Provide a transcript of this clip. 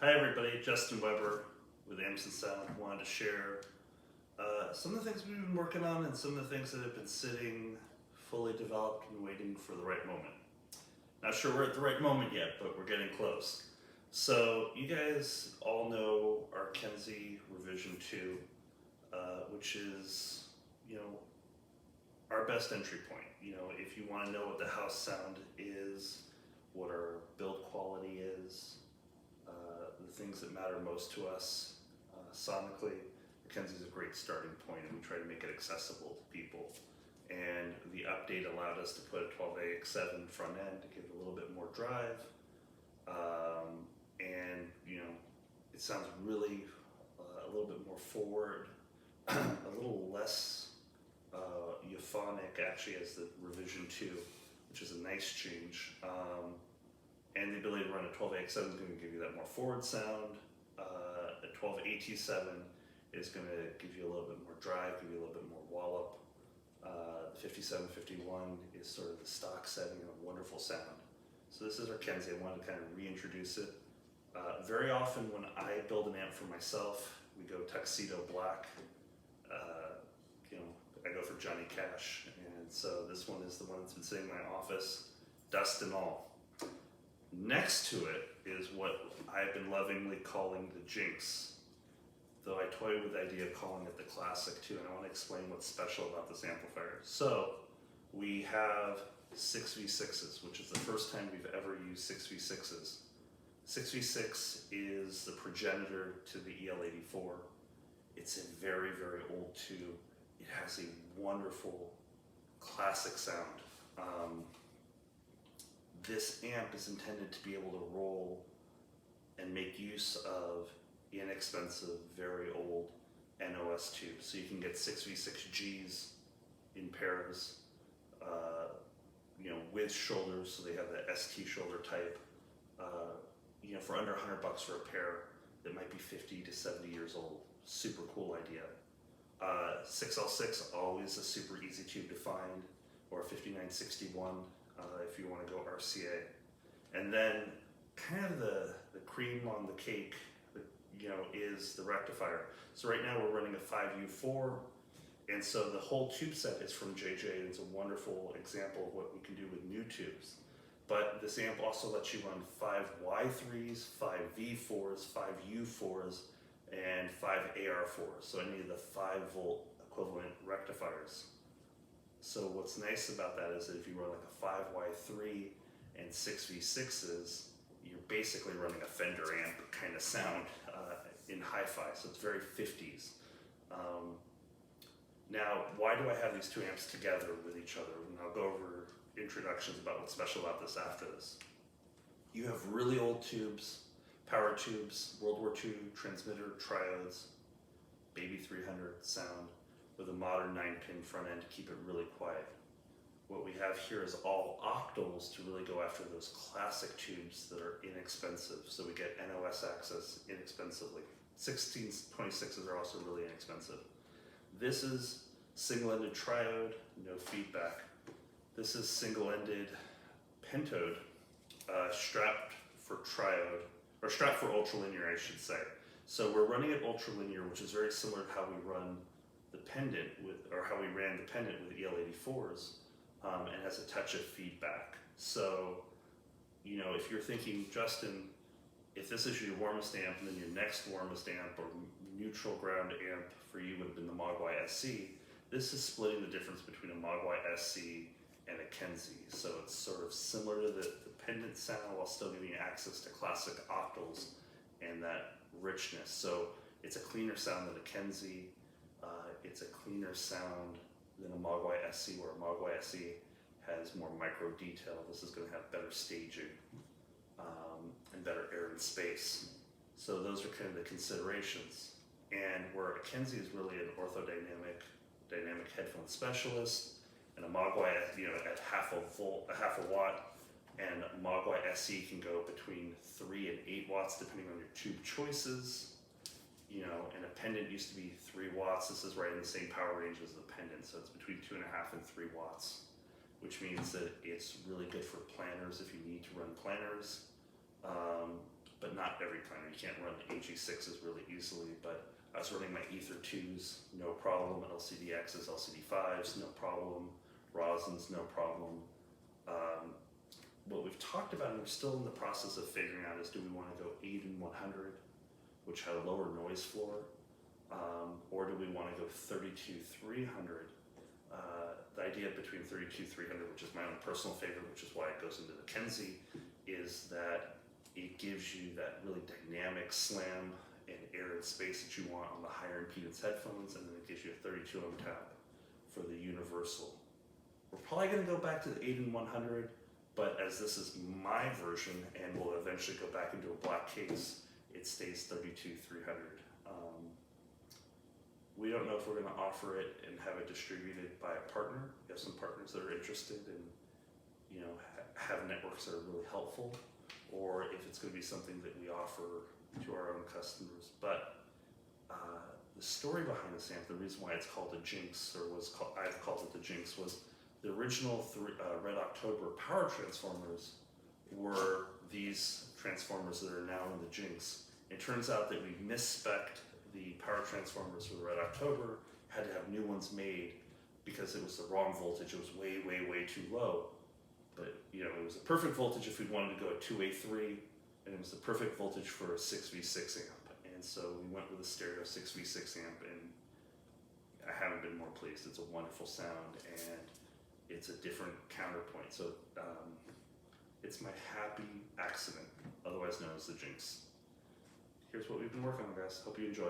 Hi everybody, Justin Weber with ampsandsound. Wanted to share some of the things we've been working on and some of the things that have been sitting fully developed and waiting for the right moment. Not sure we're at the right moment yet, but we're getting close. So you guys all know our Kenzie Revision 2, which is, our best entry point. If you want to know what the house sound is, what our build quality is, the things that matter most to us sonically, Mackenzie's a great starting point, and we try to make it accessible to people. And the update allowed us to put a 12AX7 front end to give it a little bit more drive, and it sounds really a little bit more forward, a little less euphonic actually as the Revision 2, which is a nice change. And the ability to run a 12AX7 is going to give you that more forward sound. A 12AT7 is going to give you a little bit more drive, give you a little bit more wallop. The 5751 is sort of the stock setting and a wonderful sound. So this is our Kenzie. I wanted to kind of reintroduce it. Very often when I build an amp for myself, we go tuxedo black. I go for Johnny Cash, and so this one is the one that's been sitting in my office, dust and all. Next to it is what I've been lovingly calling the Jinx, though I toy with the idea of calling it the Classic too, and I want to explain what's special about this amplifier. So we have 6v6s, which is the first time we've ever used 6v6s. 6v6 is the progenitor to the EL84. It's a very, very old tube. It has a wonderful classic sound. This amp is intended to be able to roll and make use of inexpensive, very old NOS tubes. So you can get 6v6Gs in pairs, with shoulders, so they have the ST shoulder type. For under $100 for a pair that might be 50 to 70 years old. Super cool idea. 6L6, always a super easy tube to find, or 5961 if you want to go RCA. And then kind of the cream on the cake, is the rectifier. So right now we're running a 5U4, and so the whole tube set is from JJ, and it's a wonderful example of what we can do with new tubes. But this amp also lets you run 5Y3s, 5V4s, 5U4s, and 5AR4s, so any of the 5-volt equivalent rectifiers. So what's nice about that is that if you run like a 5Y3 and 6V6s, you're basically running a Fender amp kind of sound in hi-fi, so it's very 50s. Now, why do I have these two amps together with each other? And I'll go over introductions about what's special about this after this. You have really old tubes, power tubes, World War II transmitter triodes, baby 300 sound with a modern 9-pin front end to keep it really quiet. What we have here is all octals to really go after those classic tubes that are inexpensive. So we get NOS access inexpensively. 1626s are also really inexpensive. This is single-ended triode, no feedback. This is single-ended pentode, strapped for triode, or strapped for ultralinear, I should say. So we're running it ultralinear, which is very similar to how we run the pendant or how we ran the pendant with EL84s, and has a touch of feedback. So, if you're thinking, Justin, if this is your warmest amp, and then your next warmest amp or neutral ground amp for you would have been the Mogwai SC, this is splitting the difference between a Mogwai SC and a Kenzie. So it's sort of similar to the pendant sound while still giving you access to classic octals and that richness. So it's a cleaner sound than a Kenzie. It's a cleaner sound than a Mogwai SC, where a Mogwai SC has more micro detail. This is going to have better staging and better air and space. So those are kind of the considerations. And where a Kenzie is really an dynamic headphone specialist, and a Mogwai, at half a watt, and a Mogwai SE can go between 3 and 8 watts depending on your tube choices. And a pendant used to be 3 watts. This is right in the same power range as the pendant, so it's between 2.5 and 3 watts, which means that it's really good for planners if you need to run planners. but not every planner. You can't run AG6s really easily, but I was running my Ether 2s, no problem. LCD-Xs, LCD-5s, no problem. Rosins, no problem. What we've talked about, and we're still in the process of figuring out, is do we want to go 8 and 100, which had a lower noise floor, or do we want to go 32-300? The idea between 32-300, which is my own personal favorite, which is why it goes into the Kenzie, is that it gives you that really dynamic slam and air and space that you want on the higher impedance headphones, and then it gives you a 32 ohm tap for the universal. We're probably going to go back to the 8 and 100, but as this is my version and will eventually go back into a black case, it stays 32-300. We don't know if we're going to offer it and have it distributed by a partner. We have some partners that are interested and have networks that are really helpful, or if it's going to be something that we offer to our own customers. But the story behind this amp, the reason why it's called the Jinx, or I've called it the Jinx, was the original Red October power transformers were these transformers that are now in the Jinx. It turns out that we misspec'd the power transformers for the Red October, had to have new ones made because it was the wrong voltage. It was way, way, way too low. But it was a perfect voltage if we wanted to go at 2A3, and it was the perfect voltage for a 6V6 amp. And so we went with a stereo 6V6 amp, and I haven't been more pleased. It's a wonderful sound, and it's a different counterpoint. So it's my happy accident, otherwise known as the Jinx. Here's what we've been working on, guys. Hope you enjoy.